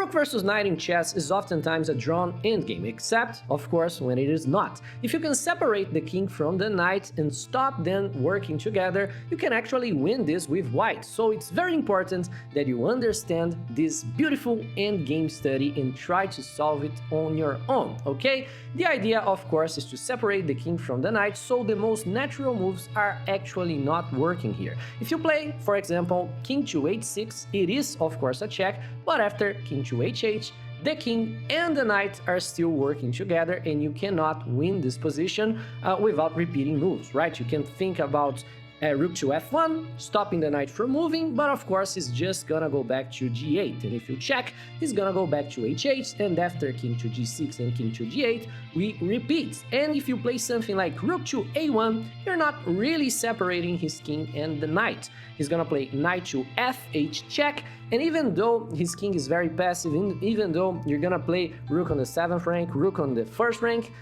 rook versus knight in chess is oftentimes a drawn endgame, except, of course, when it is not. If you can separate the king from the knight and stop them working together, you can actually win this with white. So it's very important that you understand this beautiful endgame study and try to solve it on your own, okay? The idea, of course, is to separate the king from the knight, so the most natural moves are actually not working here. If you play, for example, king to h6, it is, of course, a check, but after king to h8, the king and the knight are still working together, and you cannot win this position without repeating moves, right? You can think about rook to f1, stopping the knight from moving, but of course he's just gonna go back to g8, and if you check, he's gonna go back to h8, and after king to g6 and king to g8, we repeat. And if you play something like rook to a1, you're not really separating his king and the knight. He's gonna play knight to f8 check, and even though his king is very passive, even though you're gonna play rook on the 7th rank, rook on the 1st rank,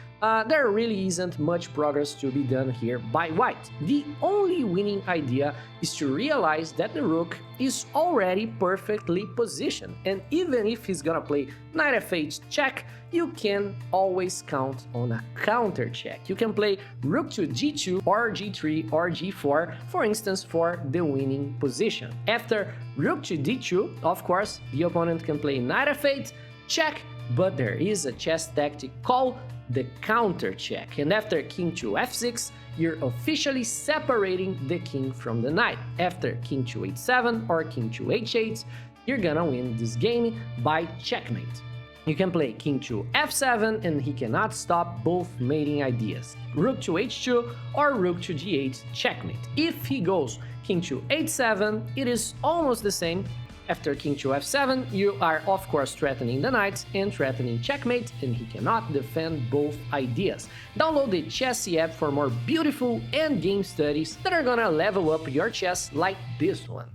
there really isn't much progress to be done here by white. The only winning idea is to realize that the rook is already perfectly positioned, and even if he's gonna play knight f8 check, you can always count on a counter check. You can play rook to g2 or g3 or g4, for instance, for the winning position. After rook to d2, of course, the opponent can play knight f8 check, but there is a chess tactic called the counter check, and after king to f6, you're officially separating the king from the knight. After king to h7 or king to h8, you're gonna win this game by checkmate. You can play king to f7, and he cannot stop both mating ideas. Rook to h2 or rook to g8, checkmate. If he goes king to h7, it is almost the same. After king to f7, you are of course threatening the knight and threatening checkmate, and he cannot defend both ideas. Download the Chessy app for more beautiful endgame studies that are gonna level up your chess like this one.